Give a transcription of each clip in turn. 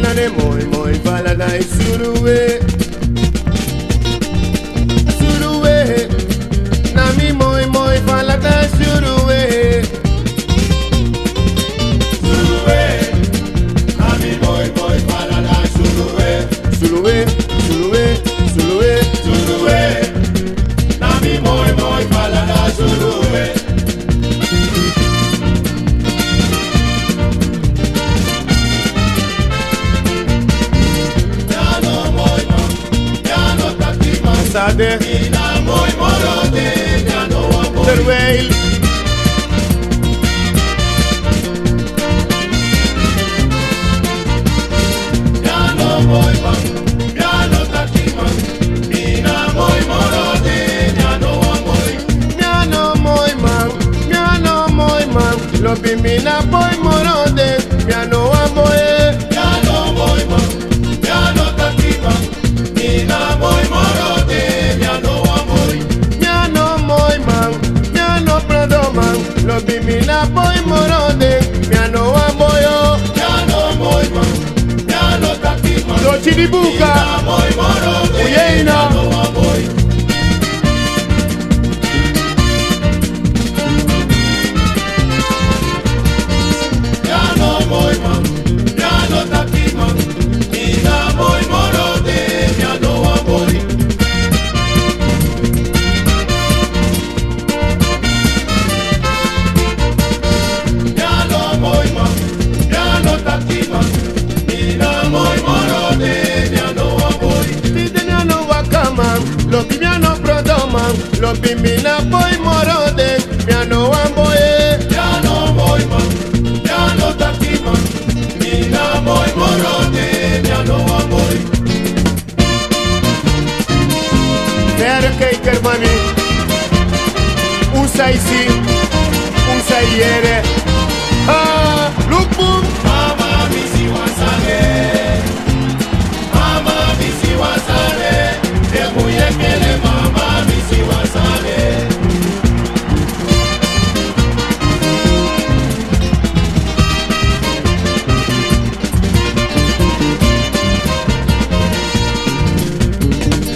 sane moi moi fala na suruwe. Suruwe. Nami moi moi fala na suruwe. Suruwe. Nami moi moi fala na suruwe. Suruwe, suruwe, suruwe, suruwe. Nami moi moi fala na suruwe. Sade ina moi morode ya no amo terweil ya no moi man ya no tatima ina moi morode ya no amo ya no moi man lo bimina boy morode ya no amo ya no moi man ya no tatima ina moi morode lo bimina boy morode, miano amoyo, miano moy man, miano takima, lo chiribuka, moy morode, uyeina, miano amoy. Miano moy man, miano takima, ina moy morode, miano amoy. Lo bimiano prodoman, lo bimina boy morode, miano amboye, miano boy man, miano takima, mina boy morode, miano amboy. Nere keiker mami, usa isi, usa yere, ah, lupum, mama misi wasale, mama misi wasale. Muyekele mama misi wasale.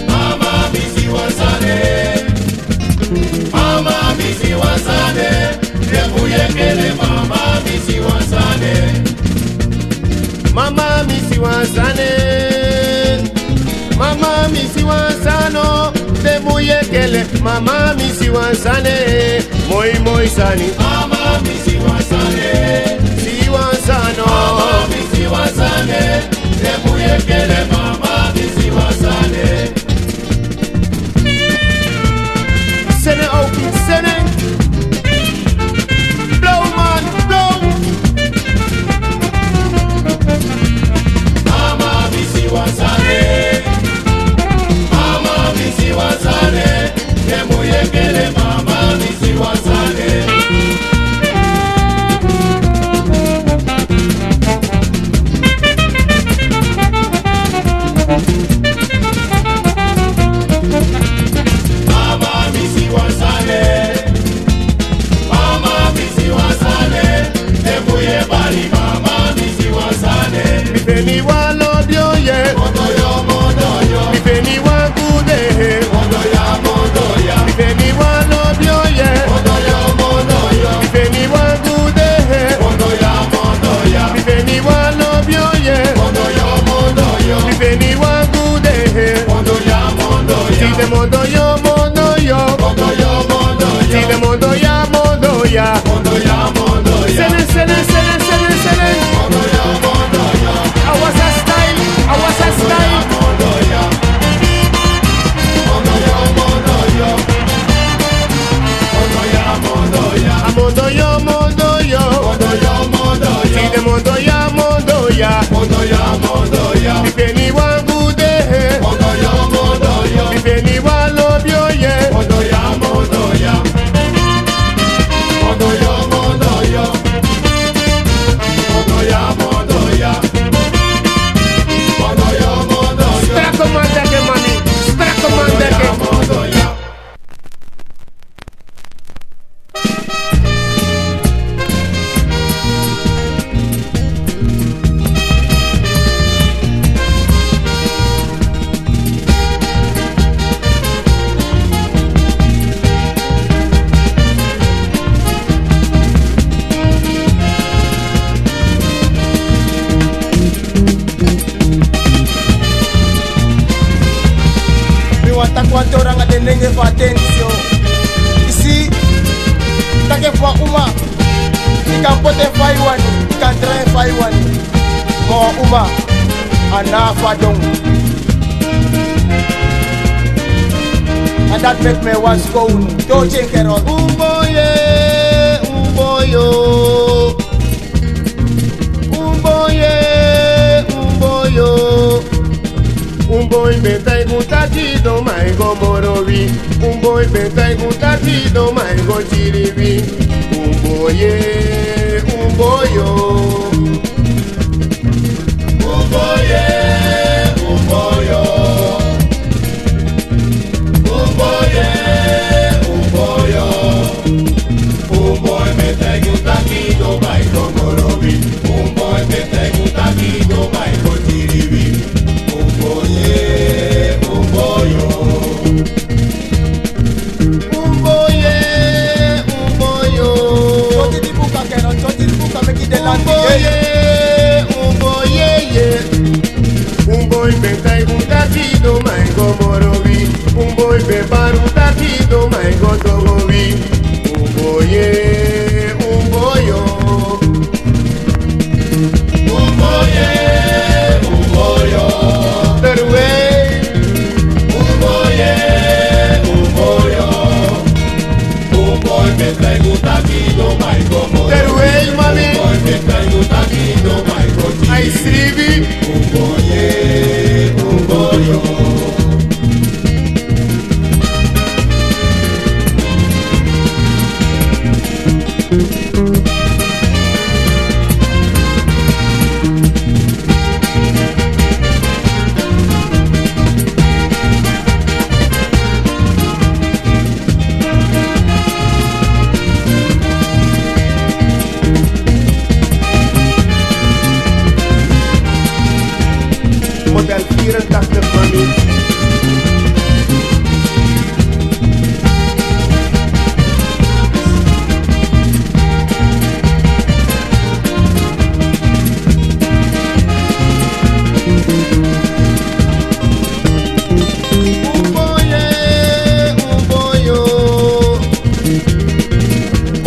Mama misi wasale. Mama misi wasale. Muyekele mama misi wasale. Mama misi wasale. Mama misi wansano, de muyekele. Mama misi wansane, moi moi sani. Mama misi wansane, si wansano. Mama misi wansane, de muyekele. Mama misi wansane. Sene open, sene. Blow man, blow. Mama misi wansane. Wasale, muyekele mama misi wasale. quanto ranga de nenge fa atenção. Ici, tá que fa uma, e can pote fai one, e can try fai one. Mo uma, ana fa dong. And that make me want to go. Don't change it all. Umboye, umboyo. Umboye, umboyo. Umboy bentai gutati do mai go morovi. Umboy bentai gutati do mai go chirivi. Umboye, umboyo. Umboye, umboyo. Umboye, umboyo. Umboy bentai gutati do mai go morovi. Umboy bentai gutati do mai go chirivi. Umboye, umboyo. Umboye, umboyo. Choti di buka keno, choti di buka make it the land. Umboye, umboye, yeah. Umboy bentai gutati do mai go morovi. Umboy bebaru tati do mai go togovi. Umboye, umboyo. Umboye, umboyo. Terwe. Umboye, umboyo. Umboy bentai gutati do mai go morovi. Terwe, mami. Umboy bentai gutati do mai go chirivi. Ai srivi. Umboye, umboyo. Model 84 mami. Umboye, umboyo.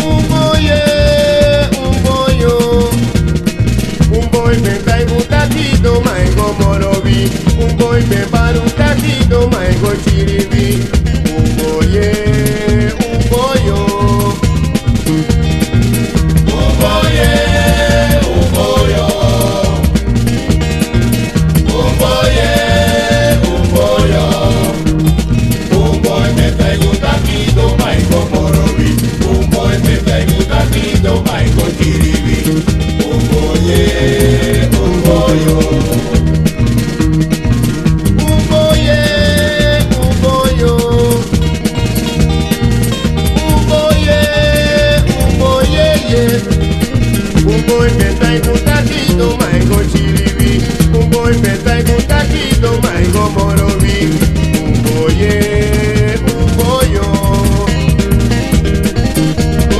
Umboye, umboyo. Umboy bentai gutati do mai go morovi. Umboy bebaru tati do mai go chirivi. Umboye, umboyo. Umboye, umboyo. Umboye, umboyo. Umboy bentai gutati do mai go morovi. Umboy bentai gutati do mai go chirivi. Umboye, umboyo. Umboye, umboyo. Umboye, umboye, yeah. Umboy bentai gutati do mai go chirivi. Umboy bentai gutati do mai go morovi. Umboye, umboyo.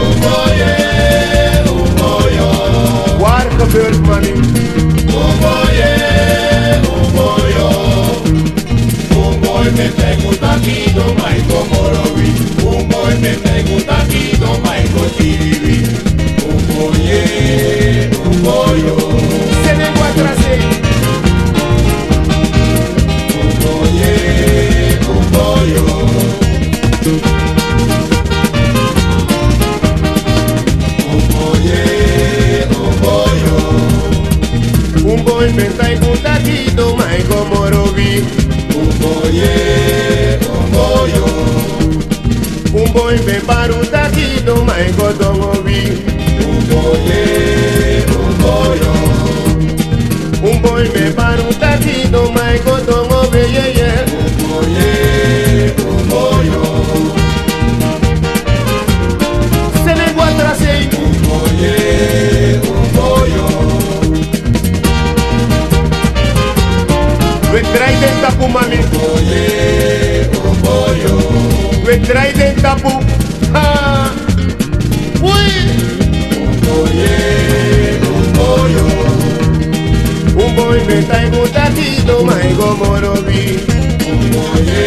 Umboye, umboyo. Waar gebeurt mami? Umboye, umboyo. Umboy bentai gutati do mai go morovi. Umboy bentai gutati do mai go chirivi. Umboye, umboyo. Se ne guatrase. Umboye, umboyo. Umboye, umboyo. Umboy bentai gutati do mai go morovi. Umboye, umboyo. Umboy bebaru tati do mai go dongovi. Umboye, umboyo. Umboy bebaru tati do mai go dongovi, yeah, yeah. Umboye, umboyo. Se ne guatrase. Umboye, umboyo. We try den tapu mami. Umboye, umboyo. We try den tapu. Ha. Uy. Umboye, umboyo. Umboy bentai gutati do mai go morovi. Umboye,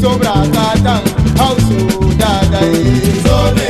sobra katan hausu dada Sobre